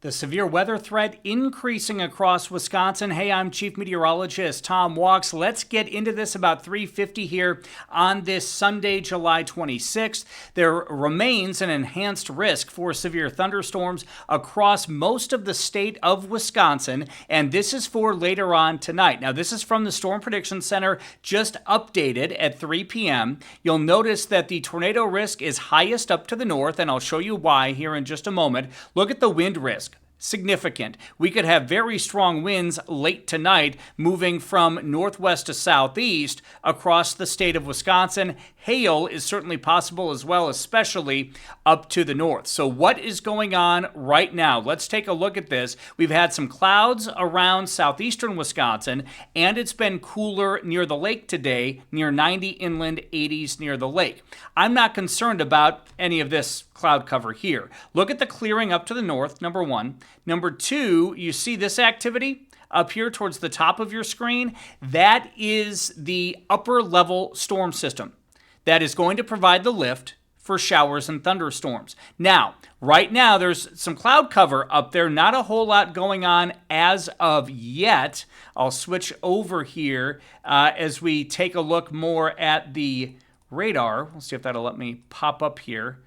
The severe weather threat increasing across Wisconsin. Hey, I'm Chief Meteorologist Tom Walks. Let's get into this about 3:50 here on this Sunday, July 26th. There remains an enhanced risk for severe thunderstorms across most of the state of Wisconsin, and this is for later on tonight. Now, this is from the Storm Prediction Center, just updated at 3 p.m. You'll notice that the tornado risk is highest up to the north, and I'll show you why here in just a moment. Look at the wind risk. Significant. We could have very strong winds late tonight moving from northwest to southeast across the state of Wisconsin. Hail is certainly possible as well, especially up to the north. So what is going on right now? Let's take a look at this. We've had some clouds around southeastern Wisconsin, and it's been cooler near the lake today, near 90 inland, 80s near the lake. I'm not concerned about any of this cloud cover here. Look at the clearing up to the north, number one. Number two, you see this activity up here towards the top of your screen? That is the upper level storm system that is going to provide the lift for showers and thunderstorms. Now, right now, there's some cloud cover up there, not a whole lot going on as of yet. I'll switch over here as we take a look more at the radar. We'll see if that'll let me pop up here.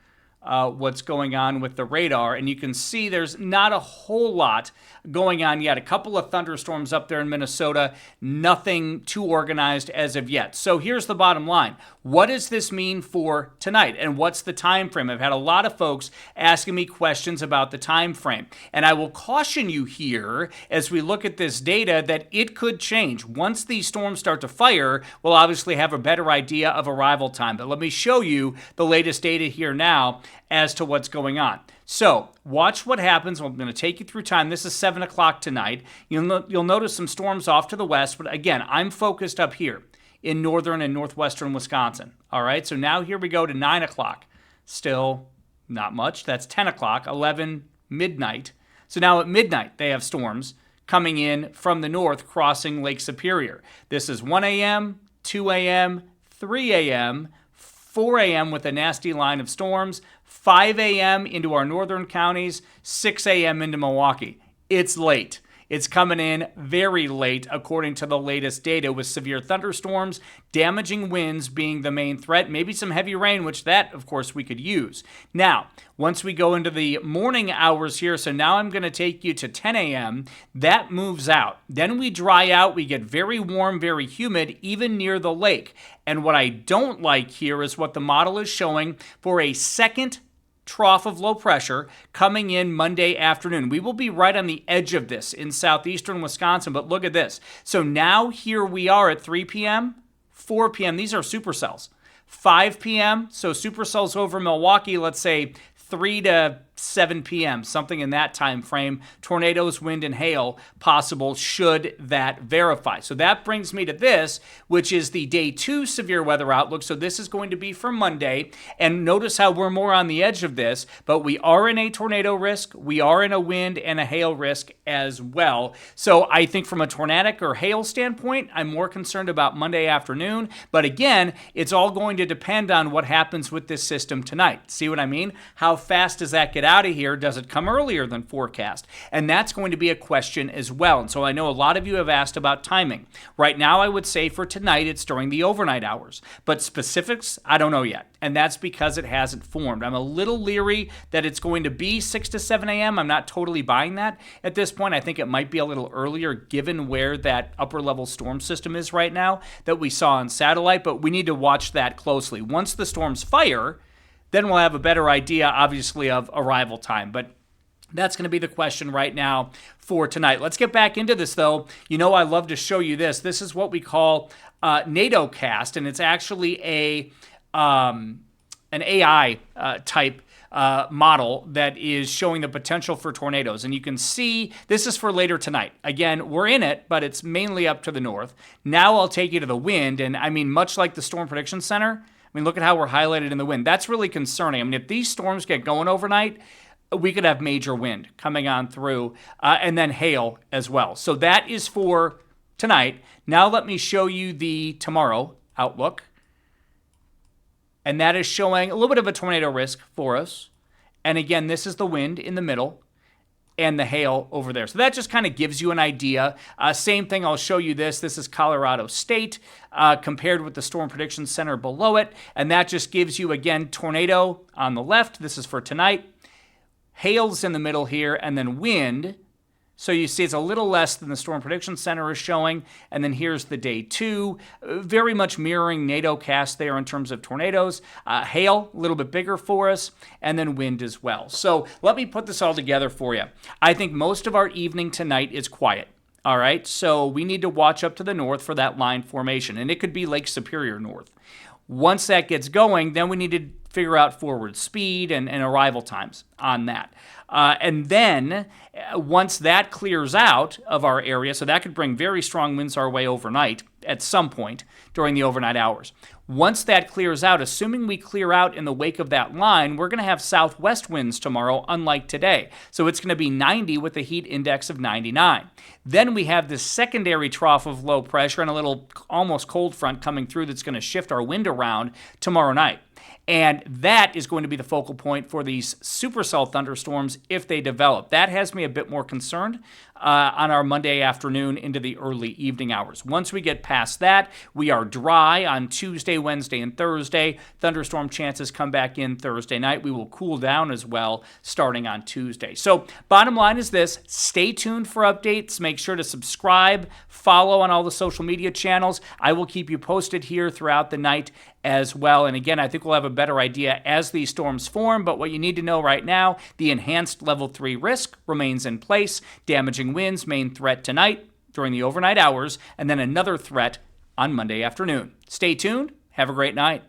What's going on with the radar, and you can see there's not a whole lot going on yet. A couple of thunderstorms up there in Minnesota, nothing too organized as of yet. So here's the bottom line. What does this mean for tonight, and what's the time frame? I've had a lot of folks asking me questions about the time frame, and I will caution you here as we look at this data that it could change. Once these storms start to fire, we'll obviously have a better idea of arrival time, but let me show you the latest data here now as to what's going on. So watch what happens. I'm going to take you through time. This is 7 o'clock tonight. You'll notice some storms off to the west, but again, I'm focused up here in northern and northwestern Wisconsin. All right, so now here we go to 9 o'clock. Still not much. That's 10 o'clock, 11, midnight. So now at midnight, they have storms coming in from the north crossing Lake Superior. This is 1 a.m., 2 a.m., 3 a.m., 4 a.m. with a nasty line of storms, 5 a.m. into our northern counties, 6 a.m. into Milwaukee. It's late. It's coming in very late, according to the latest data, with severe thunderstorms, damaging winds being the main threat, maybe some heavy rain, which that, of course, we could use. Now, once we go into the morning hours here, so now I'm going to take you to 10 a.m., that moves out. Then we dry out, we get very warm, very humid, even near the lake. And what I don't like here is what the model is showing for a second trough of low pressure coming in Monday afternoon. We will be right on the edge of this in southeastern Wisconsin, but look at this. So now here we are at 3 p.m., 4 p.m. These are supercells. 5 p.m., so supercells over Milwaukee, let's say 3 to 7 p.m., something in that time frame. Tornadoes, wind, and hail possible should that verify. So that brings me to this, which is the day 2 severe weather outlook. So this is going to be for Monday. And notice how we're more on the edge of this, but we are in a tornado risk. We are in a wind and a hail risk as well. So I think from a tornadic or hail standpoint, I'm more concerned about Monday afternoon. But again, it's all going to depend on what happens with this system tonight. See what I mean? How fast does that get out of here? Does it come earlier than forecast? And that's going to be a question as well. And so I know a lot of you have asked about timing. Right now, I would say for tonight, it's during the overnight hours. But specifics, I don't know yet. And that's because it hasn't formed. I'm a little leery that it's going to be 6 to 7 a.m. I'm not totally buying that at this point. I think it might be a little earlier given where that upper level storm system is right now that we saw on satellite. But we need to watch that closely. Once the storms fire, then we'll have a better idea, obviously, of arrival time. But that's going to be the question right now for tonight. Let's get back into this, though. You know, I love to show you this. This is what we call NATOcast, and it's actually an AI type model that is showing the potential for tornadoes. And you can see this is for later tonight. Again, we're in it, but it's mainly up to the north. Now I'll take you to the wind, and I mean, much like the Storm Prediction Center, I mean, look at how we're highlighted in the wind. That's really concerning. I mean, if these storms get going overnight, we could have major wind coming on through and then hail as well. So that is for tonight. Now let me show you the tomorrow outlook. And that is showing a little bit of a tornado risk for us. And again, this is the wind in the middle. and the hail over there. So that just kind of gives you an idea. Same thing, I'll show you this. This is Colorado State compared with the Storm Prediction Center below it. And that just gives you, again, tornado on the left. This is for tonight. Hail's in the middle here, and then wind. So you see it's a little less than the Storm Prediction Center is showing. And then here's the day 2, very much mirroring NATO cast there in terms of tornadoes. Hail, a little bit bigger for us, and then wind as well. So let me put this all together for you. I think most of our evening tonight is quiet. All right, so we need to watch up to the north for that line formation, and it could be Lake Superior north. Once that gets going, then we need to figure out forward speed and arrival times on that. And then once that clears out of our area, so that could bring very strong winds our way overnight at some point during the overnight hours. Once that clears out, assuming we clear out in the wake of that line, we're going to have southwest winds tomorrow, unlike today. So it's going to be 90 with a heat index of 99. Then we have this secondary trough of low pressure and a little almost cold front coming through that's going to shift our wind around tomorrow night. And that is going to be the focal point for these supercell thunderstorms if they develop. That has me a bit more concerned on our Monday afternoon into the early evening hours. Once we get past that, we are dry on Tuesday, Wednesday, and Thursday. Thunderstorm chances come back in Thursday night. We will cool down as well starting on Tuesday. So bottom line is this: stay tuned for updates. Make sure to subscribe, follow on all the social media channels. I will keep you posted here throughout the night as well. And again, I think we'll have a better idea as these storms form, but what you need to know right now, the enhanced level 3 risk remains in place. Damaging winds, main threat tonight during the overnight hours, and then another threat on Monday afternoon. Stay tuned. Have a great night.